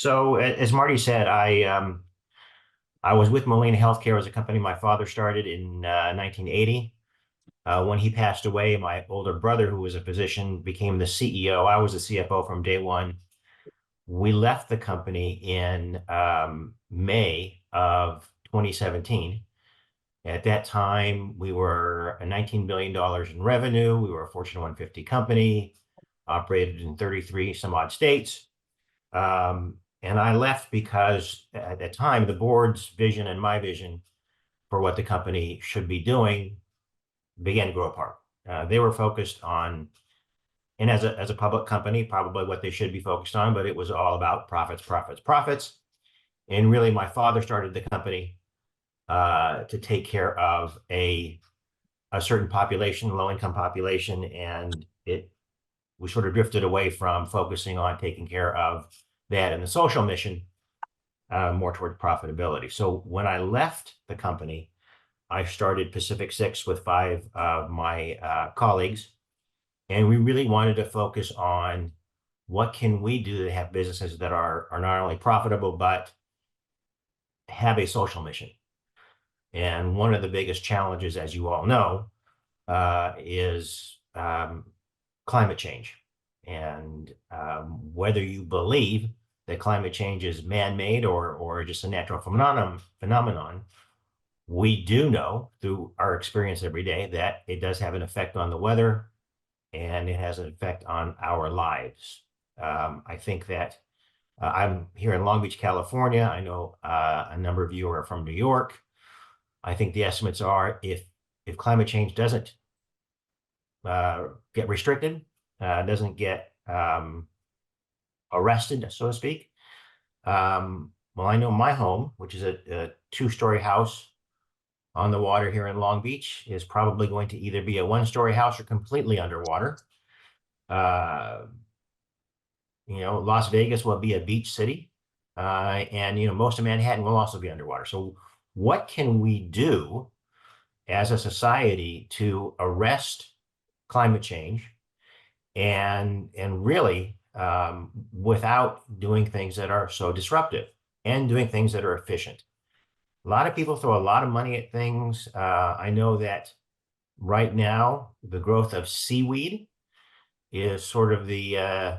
So as Marty said, I was with Molina Healthcare as a company my father started in 1980. When he passed away, my older brother, who was a physician, became the CEO. I was the CFO from day one. We left the company in May of 2017. At that time, we were a $19 billion in revenue. We were a Fortune 150 company, operated in 33 some odd states. And I left because at that time, the board's vision and my vision for what the company should be doing began to grow apart. They were focused on, and as a public company, probably what they should be focused on, but it was all about profits, profits, profits. And really, my father started the company to take care of a certain population, low income population, and we sort of drifted away from focusing on taking care of that and the social mission, more toward profitability. So when I left the company, I started Pacific Six with five of my colleagues, and we really wanted to focus on what can we do to have businesses that are not only profitable, but have a social mission. And one of the biggest challenges, as you all know, is climate change. And whether you believe that climate change is man-made or just a natural phenomenon, we do know through our experience every day that it does have an effect on the weather and it has an effect on our lives. I think that I'm here in Long Beach, California. I know a number of you are from New York. I think the estimates are if climate change doesn't get restricted, doesn't get arrested, so to speak. Well, I know my home, which is a two-story house on the water here in Long Beach, is probably going to either be a one-story house or completely underwater. Las Vegas will be a beach city, and most of Manhattan will also be underwater. So, what can we do as a society to arrest climate change and really without doing things that are so disruptive and doing things that are efficient? A lot of people throw a lot of money at things. I know that right now the growth of seaweed is sort of the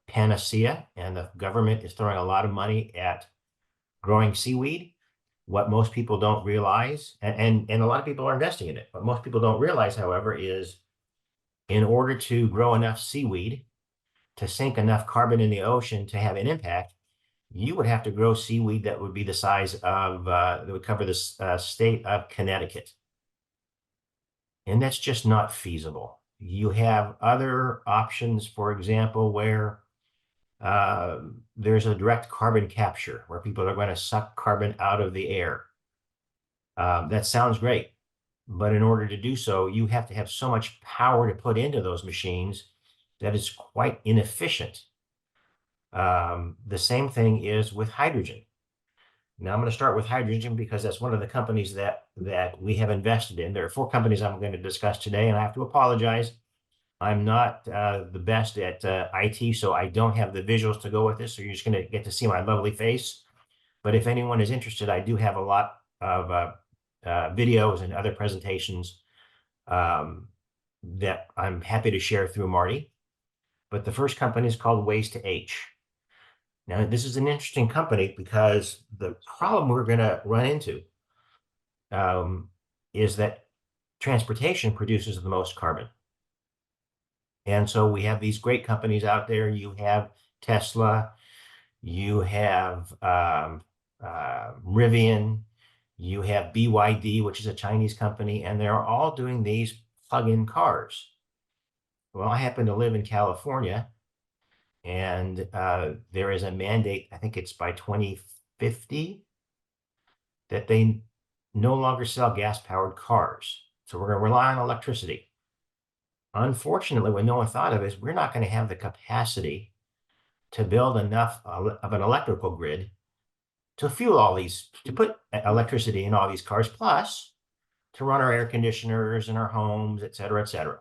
panacea, and the government is throwing a lot of money at growing seaweed. What most people don't realize, and a lot of people are investing in it, but most people don't realize, however, is in order to grow enough seaweed to sink enough carbon in the ocean to have an impact, you would have to grow seaweed that would be the size of, that would cover the state of Connecticut. And that's just not feasible. You have other options, for example, where there's a direct carbon capture, where people are going to suck carbon out of the air. That sounds great, but in order to do so, you have to have so much power to put into those machines that it's quite inefficient. The same thing is with hydrogen. Now I'm going to start with hydrogen because that's one of the companies that we have invested in. There are four companies I'm going to discuss today, and I have to apologize. I'm not the best at IT, so I don't have the visuals to go with this. So you're just going to get to see my lovely face. But if anyone is interested, I do have a lot of videos and other presentations that I'm happy to share through Marty. But the first company is called Waste to H. Now, this is an interesting company because the problem we're going to run into is that transportation produces the most carbon. And so we have these great companies out there. You have Tesla, you have Rivian, you have BYD, which is a Chinese company, and they're all doing these plug-in cars. Well, I happen to live in California, and there is a mandate, I think it's by 2050, that they no longer sell gas-powered cars. So we're going to rely on electricity. Unfortunately, what no one thought of is we're not going to have the capacity to build enough of an electrical grid to fuel all these, to put electricity in all these cars, plus to run our air conditioners in our homes, et cetera, et cetera.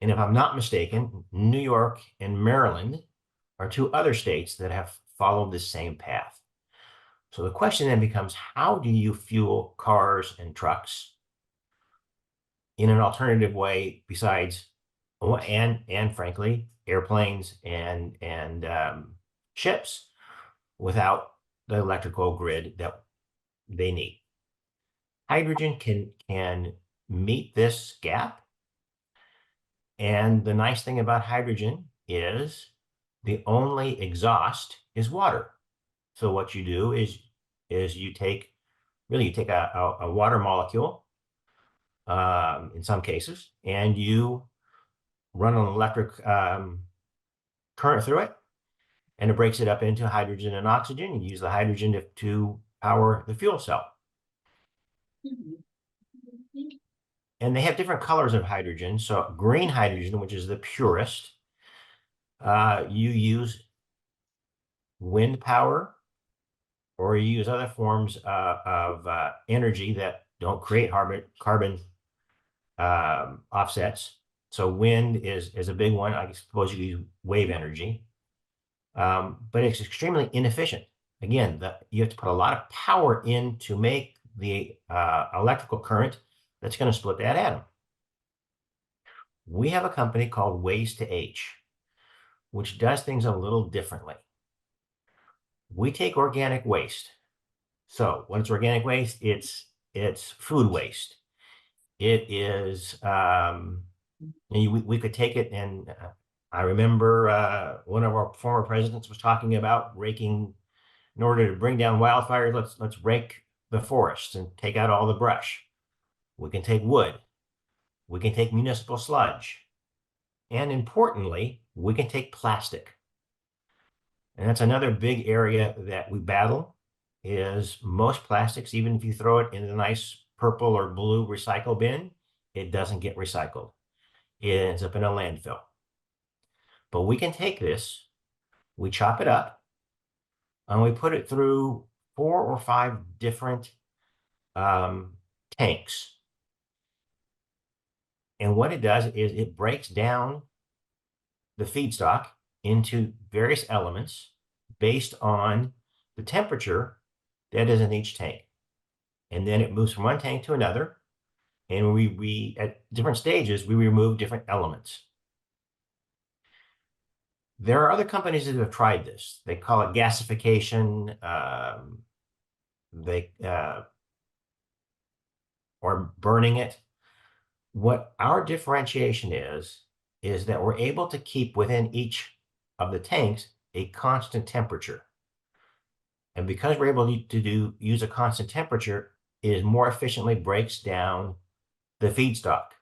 And if I'm not mistaken, New York and Maryland are two other states that have followed the same path. So the question then becomes, how do you fuel cars and trucks in an alternative way besides, and frankly, airplanes and ships without the electrical grid that they need? Hydrogen can meet this gap. And the nice thing about hydrogen is the only exhaust is water. So what you do is you take a water molecule in some cases, and you run an electric current through it, and it breaks it up into hydrogen and oxygen. You use the hydrogen to power the fuel cell. And they have different colors of hydrogen. So green hydrogen, which is the purest, you use wind power, or you use other forms of energy that don't create carbon offsets. So wind is a big one. I suppose you use wave energy, but it's extremely inefficient. Again, you have to put a lot of power in to make the electrical current that's going to split that atom. We have a company called Waste to H, which does things a little differently. We take organic waste. So when it's organic waste, it's food waste. It is, we could take it, and I remember one of our former presidents was talking about raking, in order to bring down wildfires, let's rake the forests and take out all the brush. We can take wood. We can take municipal sludge. And importantly, we can take plastic. And that's another big area that we battle, is most plastics, even if you throw it in a nice purple or blue recycle bin, it doesn't get recycled. It ends up in a landfill. But we can take this, we chop it up, and we put it through 4 or 5 different tanks. And what it does is it breaks down the feedstock into various elements based on the temperature that is in each tank. And then it moves from one tank to another. And we at different stages, we remove different elements. There are other companies that have tried this. They call it gasification. Or burning it. What our differentiation is that we're able to keep within each of the tanks a constant temperature. And because we're able to use a constant temperature, it more efficiently breaks down the feedstock.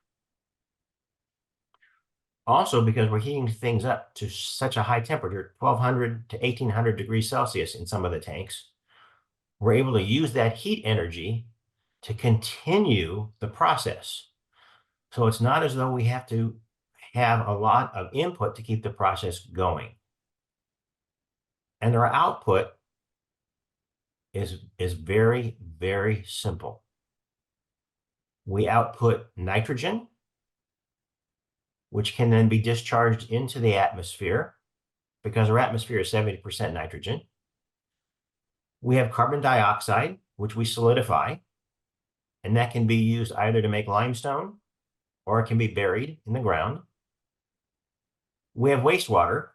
Also, because we're heating things up to such a high temperature, 1200 to 1800 degrees Celsius in some of the tanks, we're able to use that heat energy to continue the process. So it's not as though we have to have a lot of input to keep the process going. And our output is very, very simple. We output nitrogen, which can then be discharged into the atmosphere, because our atmosphere is 70% nitrogen. We have carbon dioxide, which we solidify, and that can be used either to make limestone or it can be buried in the ground. We have wastewater,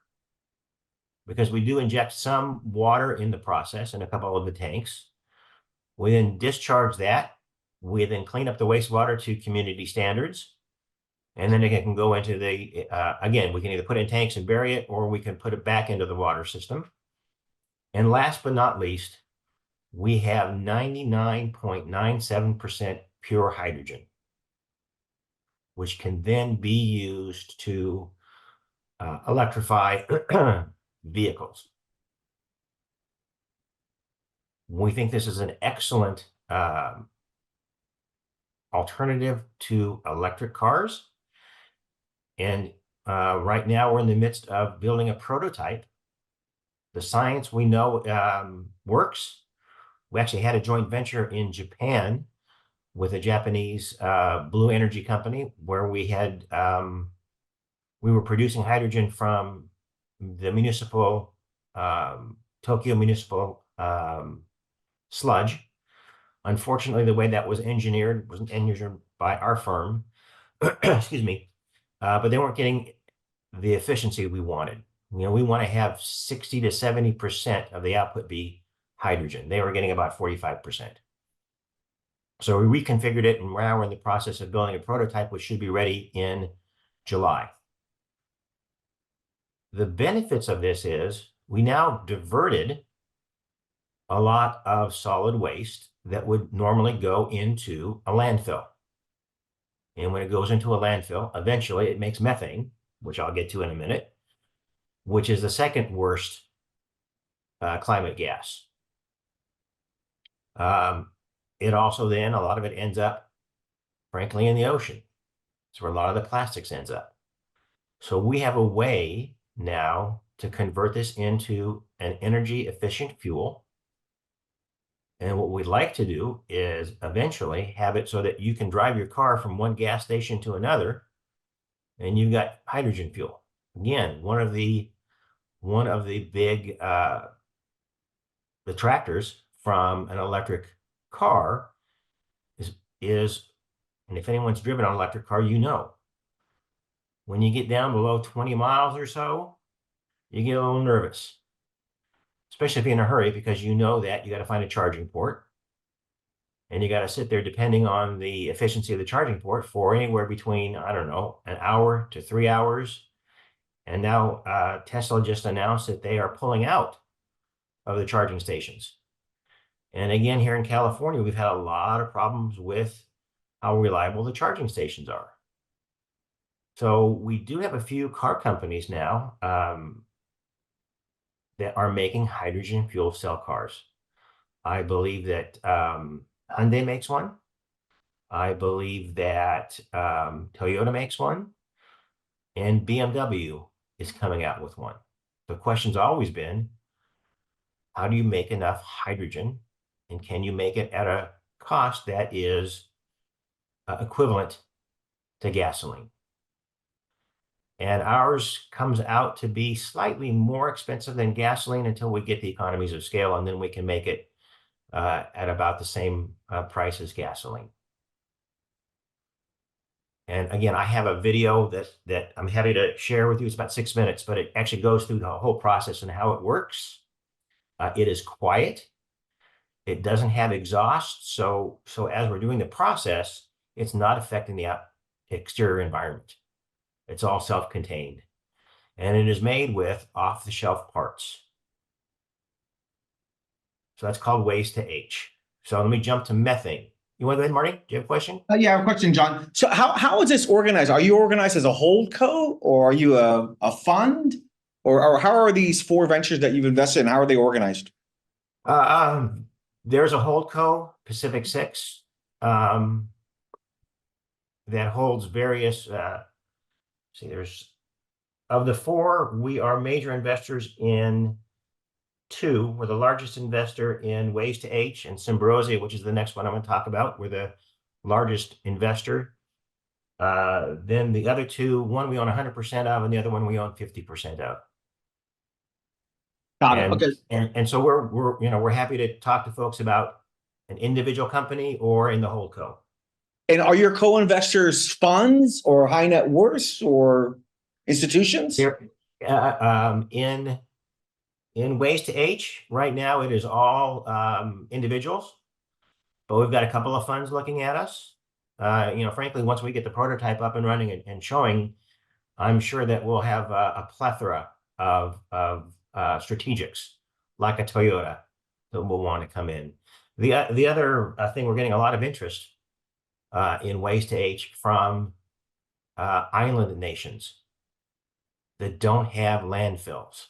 because we do inject some water in the process in a couple of the tanks. We then discharge that. We then clean up the wastewater to community standards. And then it can go into the, again, we can either put it in tanks and bury it, or we can put it back into the water system. And last but not least, we have 99.97% pure hydrogen, which can then be used to electrify vehicles. We think this is an excellent alternative to electric cars. And right now we're in the midst of building a prototype. The science we know works. We actually had a joint venture in Japan with a Japanese blue energy company, where we were producing hydrogen from the municipal Tokyo municipal sludge. Unfortunately, the way that was engineered by our firm, excuse me, but they weren't getting the efficiency we wanted. We want to have 60 to 70% of the output be hydrogen. They were getting about 45%. So we reconfigured it, and now we're in the process of building a prototype, which should be ready in July. The benefits of this is we now diverted a lot of solid waste that would normally go into a landfill. And when it goes into a landfill, eventually it makes methane, which I'll get to in a minute, which is the second worst climate gas. It also then, a lot of it ends up, frankly, in the ocean. It's where a lot of the plastics ends up. So we have a way now to convert this into an energy efficient fuel. And what we'd like to do is eventually have it so that you can drive your car from one gas station to another, and you've got hydrogen fuel. Again, one of the big detractors from an electric car is, and if anyone's driven an electric car, when you get down below 20 miles or so, you get a little nervous, especially if you're in a hurry, because that you got to find a charging port, and you got to sit there, depending on the efficiency of the charging port, for anywhere between, I don't know, an hour to 3 hours. And now Tesla just announced that they are pulling out of the charging stations. And again, here in California, we've had a lot of problems with how reliable the charging stations are. So we do have a few car companies now that are making hydrogen fuel cell cars. I believe that Hyundai makes one. I believe that Toyota makes one. And BMW is coming out with one. The question's always been, how do you make enough hydrogen? And can you make it at a cost that is equivalent to gasoline? And ours comes out to be slightly more expensive than gasoline until we get the economies of scale, and then we can make it at about the same price as gasoline. And again, I have a video that I'm happy to share with you. It's about 6 minutes, but it actually goes through the whole process and how it works. It is quiet. It doesn't have exhaust. So as we're doing the process, it's not affecting the exterior environment. It's all self-contained. And it is made with off-the-shelf parts. So that's called waste to H. So let me jump to methane. You want to go ahead, Marty? Do you have a question? Yeah, I have a question, John. So how is this organized? Are you organized as a holdco, or are you a fund? Or how are these 4 ventures that you've invested in, how are they organized? There's a holdco, Pacific 6, that holds various, there's, of the 4, we are major investors in 2. We're the largest investor in Waste to H, and Symbrosia, which is the next one I'm going to talk about. We're the largest investor. Then the other 2, one we own 100% of, and the other one we own 50% of. Got it. Okay. And so we're happy to talk to folks about an individual company or in the holdco. And are your co-investors funds or high net worths or institutions? In Waste to H, right now it is all individuals, but we've got a couple of funds looking at us. Frankly, once we get the prototype up and running and showing, I'm sure that we'll have a plethora of strategics like a Toyota that will want to come in. The other thing, we're getting a lot of interest in Waste to H from island nations that don't have landfills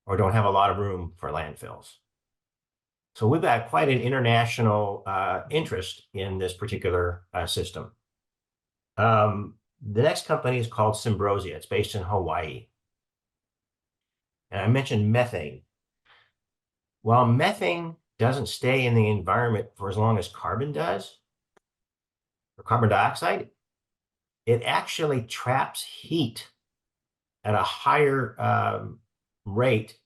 or don't have a lot of room for landfills. So we've got quite an international interest in this particular system. The next company is called Symbrosia. It's based in Hawaii. And I mentioned methane. While methane doesn't stay in the environment for as long as carbon does, or carbon dioxide, it actually traps heat at a higher rate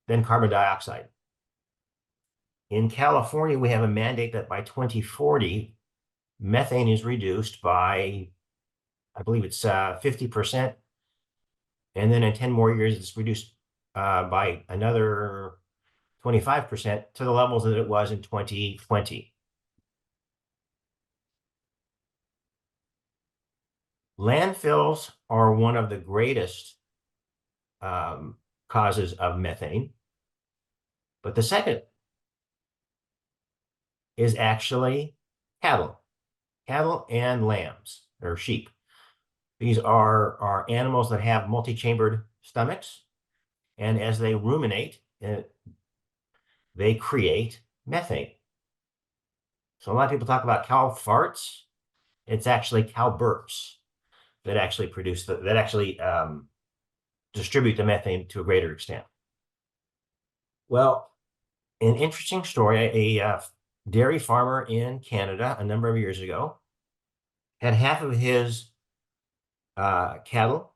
than carbon dioxide. In California, we have a mandate that by 2040, methane is reduced by, I believe it's 50%. And then in 10 more years, it's reduced by another 25% to the levels that it was in 2020. Landfills are one of the greatest causes of methane. But the second is actually cattle and lambs or sheep. These are animals that have multi-chambered stomachs. And as they ruminate, they create methane. So a lot of people talk about cow farts. It's actually cow burps that actually distribute the methane to a greater extent. Well, an interesting story, a dairy farmer in Canada a number of years ago had half of his cattle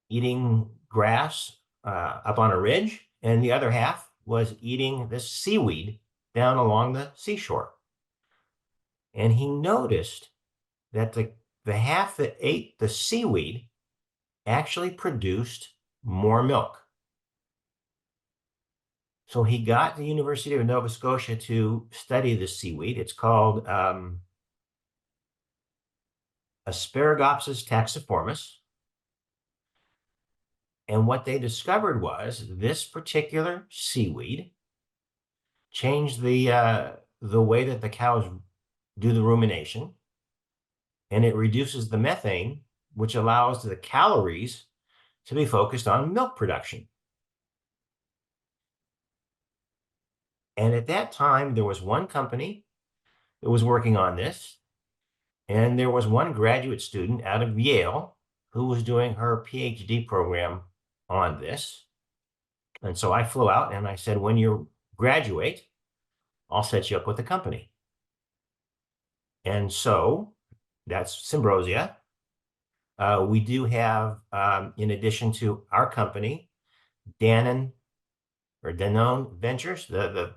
eating grass up on a ridge, and the other half was eating this seaweed down along the seashore. And he noticed that the half that ate the seaweed actually produced more milk. So he got the University of Nova Scotia to study the seaweed. It's called Asparagopsis taxiformis. And what they discovered was this particular seaweed changed the way that the cows do the rumination, and it reduces the methane, which allows the calories to be focused on milk production. And at that time, there was one company that was working on this, and there was one graduate student out of Yale who was doing her PhD program on this. And so I flew out and I said, when you graduate, I'll set you up with a company. And so that's Symbrosia. We do have, in addition to our company, Danone Ventures. The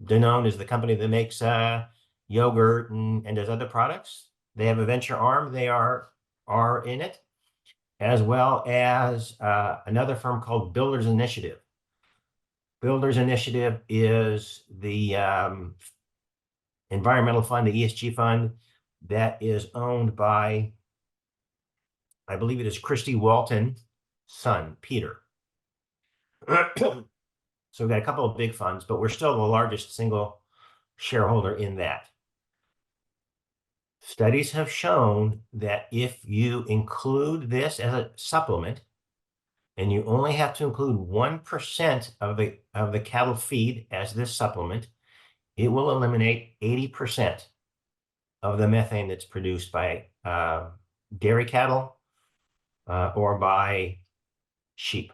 Danone is the company that makes yogurt and does other products. They have a venture arm. They are in it, as well as another firm called Builders Initiative. Builders Initiative is the environmental fund, the ESG fund, that is owned by, I believe it is Christy Walton's son, Peter. So we've got a couple of big funds, but we're still the largest single shareholder in that. Studies have shown that if you include this as a supplement, and you only have to include 1% of the cattle feed as this supplement, it will eliminate 80% of the methane that's produced by dairy cattle or by sheep.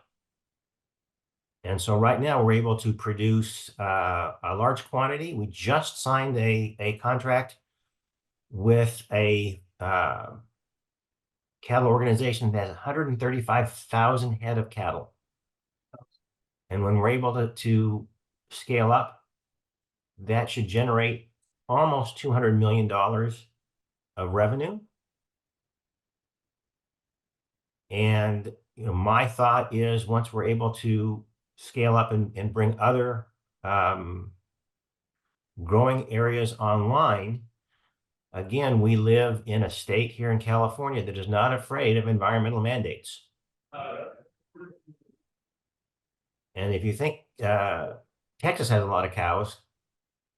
And so right now we're able to produce a large quantity. We just signed a contract with a cattle organization that has 135,000 head of cattle. And when we're able to scale up, that should generate almost $200 million of revenue. And my thought is once we're able to scale up and bring other growing areas online, again, we live in a state here in California that is not afraid of environmental mandates. And if you think Texas has a lot of cows,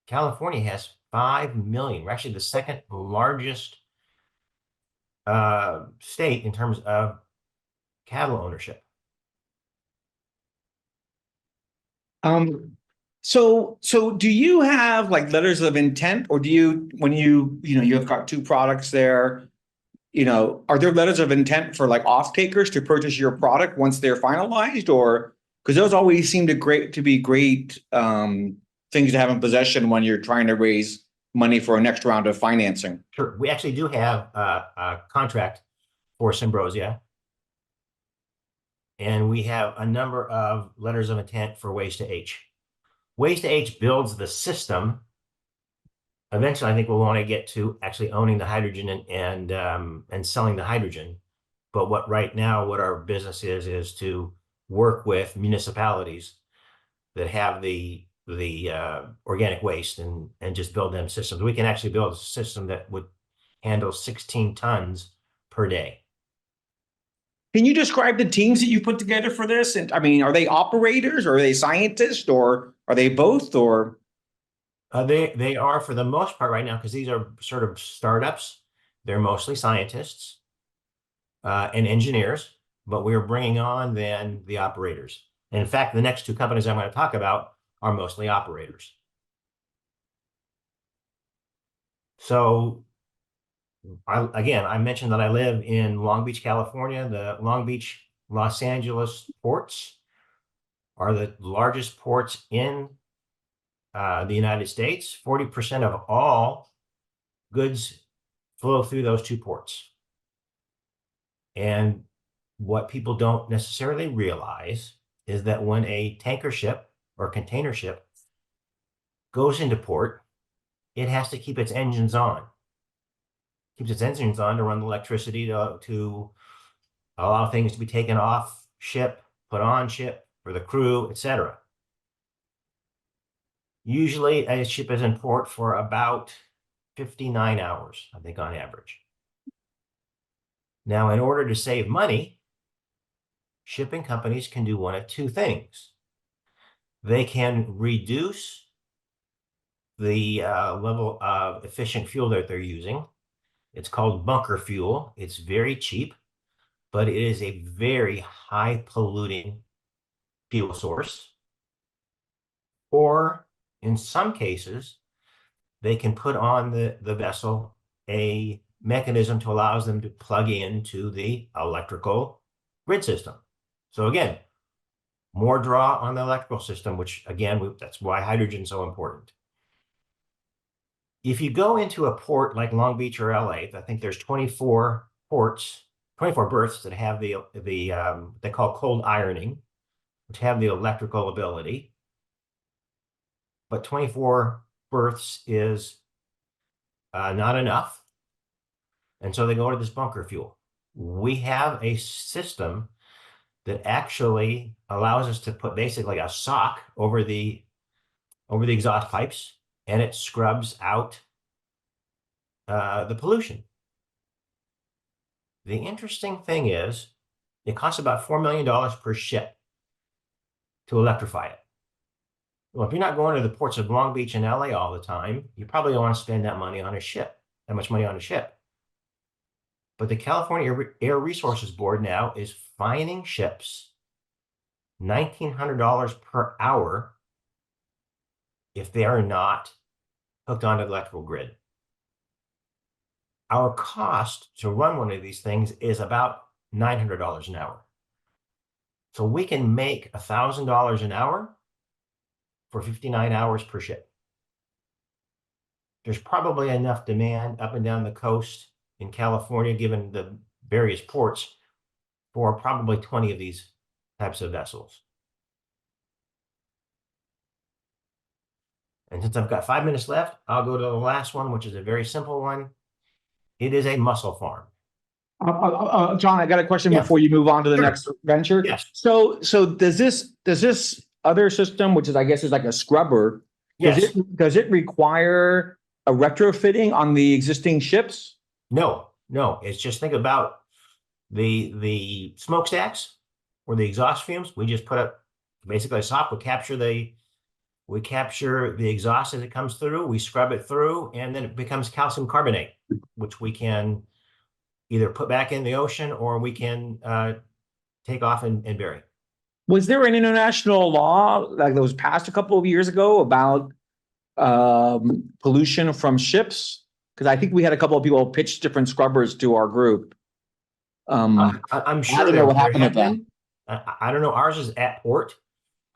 California has 5 million. We're actually the second largest state in terms of cattle ownership. So do you have like letters of intent, or do you, when you have got two products there, are there letters of intent for like off takers to purchase your product once they're finalized, or because those always seem to be great things to have in possession when you're trying to raise money for a next round of financing? Sure, we actually do have a contract for Symbrosia. and we have a number of letters of intent for Waste to H. Waste to H builds the system. Eventually, I think we'll want to get to actually owning the hydrogen and selling the hydrogen. But right now, what our business is to work with municipalities that have the organic waste and just build them systems. We can actually build a system that would handle 16 tons per day. Can you describe the teams that you put together for this? And I mean, are they operators or are they scientists or are they both or? They are for the most part right now, because these are sort of startups. They're mostly scientists and engineers, but we're bringing on then the operators. And in fact, the next two companies I'm going to talk about are mostly operators. So I mentioned that I live in Long Beach, California. The Long Beach, Los Angeles ports are the largest ports in the United States. 40% of all goods flow through those two ports. And what people don't necessarily realize is that when a tanker ship or container ship goes into port, it has to keep its engines on. Keeps its engines on to run the electricity to allow things to be taken off ship, put on ship for the crew, etc. Usually a ship is in port for about 59 hours, I think, on average. Now, in order to save money, shipping companies can do one of two things. They can reduce the level of efficient fuel that they're using. It's called bunker fuel. It's very cheap, but it is a very high polluting fuel source. Or in some cases, they can put on the vessel a mechanism to allow them to plug into the electrical grid system. So again, more draw on the electrical system, which again, that's why hydrogen is so important. If you go into a port like Long Beach or LA, I think there's 24 ports, 24 berths that have they call cold ironing, which have the electrical ability. But 24 berths is not enough. And so they go to this bunker fuel. We have a system that actually allows us to put basically a sock over the exhaust pipes, and it scrubs out the pollution. The interesting thing is it costs about $4 million per ship to electrify it. Well, if you're not going to the ports of Long Beach and LA all the time, you probably don't want to spend that money on a ship, that much money on a ship. But the California Air Resources Board now is fining ships $1,900 per hour if they are not hooked onto the electrical grid. Our cost to run one of these things is about $900 an hour. So we can make $1,000 an hour for 59 hours per ship. There's probably enough demand up and down the coast in California, given the various ports, for probably 20 of these types of vessels. And since I've got 5 minutes left, I'll go to the last one, which is a very simple one. It is a mussel farm. John, I got a question Yeah. before you move on to the Sure. next venture. Yes. So does this other system, which is I guess is like a scrubber, Yes. does it require a retrofitting on the existing ships? No. It's just, think about the smokestacks or the exhaust fumes. We just put up basically a sock. We capture the exhaust as it comes through. We scrub it through, and then it becomes calcium carbonate, which we can either put back in the ocean or we can take off and bury. Was there an international law like that was passed a couple of years ago about pollution from ships? Because I think we had a couple of people pitch different scrubbers to our group. I'm sure I don't know what happened have with that. been. I don't know. Ours is at port.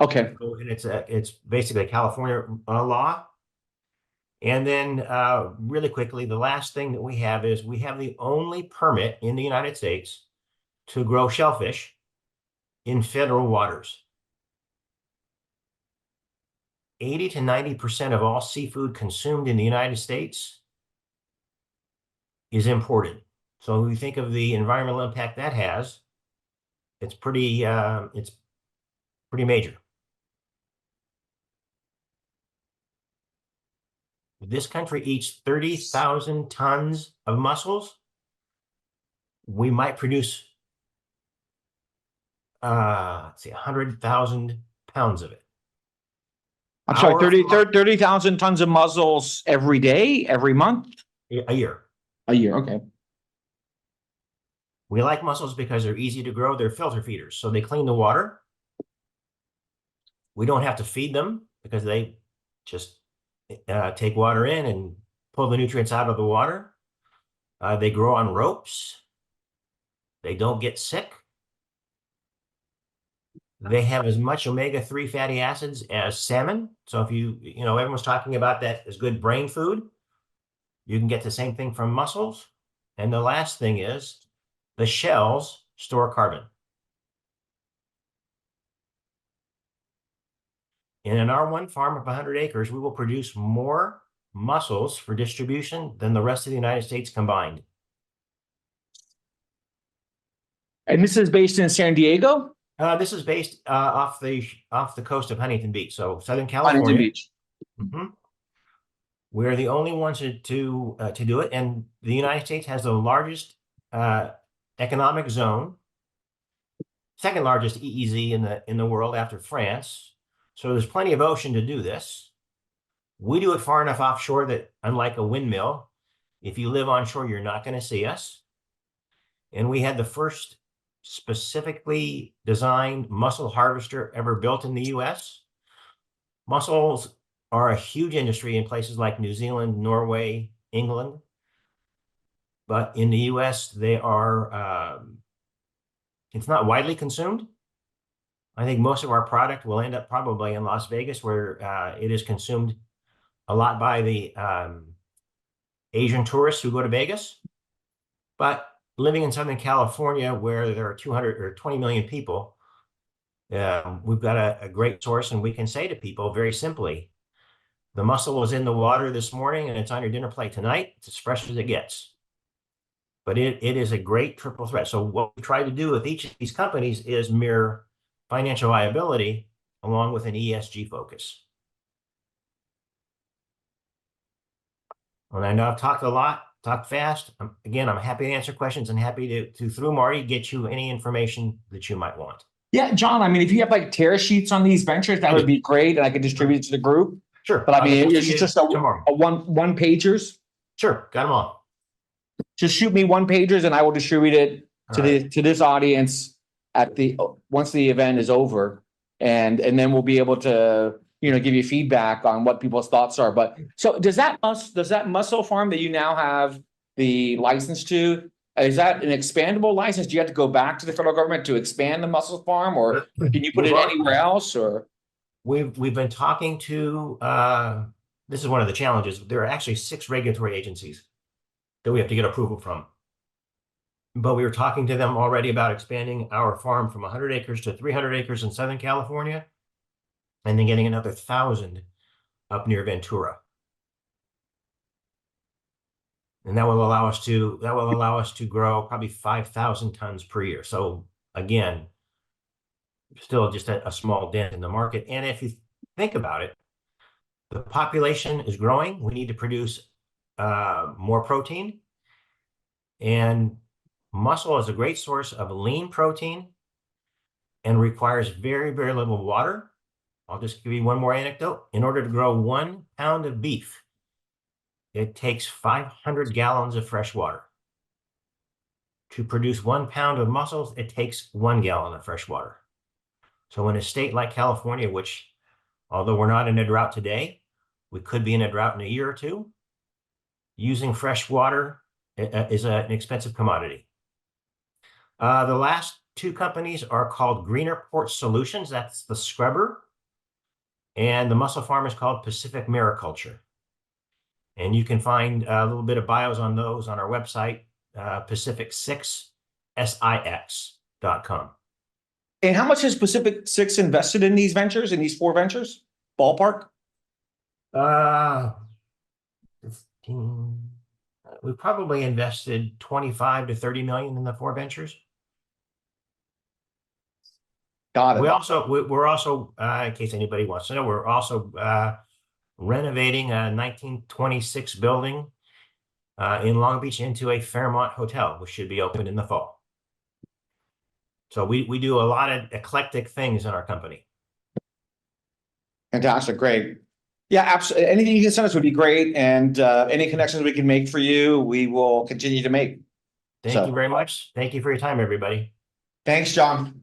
Okay. And it's basically a California law. And then really quickly, the last thing that we have is we have the only permit in the United States to grow shellfish in federal waters. 80 to 90% of all seafood consumed in the United States is imported. So when we think of the environmental impact that has, it's pretty major. This country eats 30,000 tons of mussels. We might produce, let's see, 100,000 pounds of it. I'm sorry, 30,000 tons of mussels every day, every month? A year. A year, okay. We like mussels because they're easy to grow. They're filter feeders, so they clean the water. We don't have to feed them because they just take water in and pull the nutrients out of the water. They grow on ropes. They don't get sick. They have as much omega-3 fatty acids as salmon. So if everyone's talking about that as good brain food, you can get the same thing from mussels. And the last thing is the shells store carbon. In an R1 farm of 100 acres, we will produce more mussels for distribution than the rest of the United States combined. And this is based in San Diego? This is based off the coast of Huntington Beach, so Southern Huntington California. Beach. We're the only ones to do it, and the United States has the largest economic zone, second largest EEZ in the world after France. So there's plenty of ocean to do this. We do it far enough offshore that, unlike a windmill, if you live onshore, you're not going to see us. And we had the first specifically designed mussel harvester ever built in the US. Mussels are a huge industry in places like New Zealand, Norway, England. But in the US, they are, it's not widely consumed. I think most of our product will end up probably in Las Vegas, where it is consumed a lot by the Asian tourists who go to Vegas. But living in Southern California, where there are 200 or 20 million people, we've got a great source, and we can say to people very simply, the mussel was in the water this morning and it's on your dinner plate tonight. It's as fresh as it gets. But it is a great triple threat. So what we try to do with each of these companies is mirror financial viability along with an ESG focus. And I know I've talked a lot, talked fast. Again, I'm happy to answer questions and happy to through Marty, get you any information that you might want. Yeah, John, I mean, if you have like tear sheets on these ventures, that would be great, and I could distribute it to the group. Sure. But I mean, it's just a one pagers. Sure, got them all. Just shoot me one pagers, and I will distribute it to this audience once the event is over, and then we'll be able to give you feedback on what people's thoughts are. But so does that mussel farm that you now have the license to? Is that an expandable license? Do you have to go back to the federal government to expand the mussel farm, or can you put it anywhere else? Or we've been talking to. This is one of the challenges. There are actually 6 regulatory agencies that we have to get approval from. But we were talking to them already about expanding our farm from 100 acres to 300 acres in Southern California, and then getting another 1,000 up near Ventura. And that will allow us to grow probably 5,000 tons per year. So again, still just a small dent in the market. And if you think about it, the population is growing. We need to produce more protein. And mussel is a great source of lean protein and requires very, very little water. I'll just give you one more anecdote. In order to grow 1 pound of beef, it takes 500 gallons of fresh water. To produce 1 pound of mussels, it takes 1 gallon of fresh water. So in a state like California, which, although we're not in a drought today, we could be in a drought in a year or two, using fresh water is an expensive commodity. The last 2 companies are called Greener Port Solutions. That's the scrubber. And the mussel farm is called Pacific Mariculture. And you can find a little bit of bios on those on our website, Pacific6six.com. And how much has Pacific Six invested in these ventures, in these 4 ventures? Ballpark? Uh, 15, we probably invested 25 to 30 million in the 4 ventures. Got it. We're also, in case anybody wants to know, we're also renovating a 1926 building in Long Beach into a Fairmont hotel, which should be open in the fall. So we do a lot of eclectic things in our company. Fantastic, great. Yeah, absolutely. Anything you can send us would be great. And any connections we can make for you, we will continue to make. Thank you very much. Thank you for your time, everybody. Thanks, John.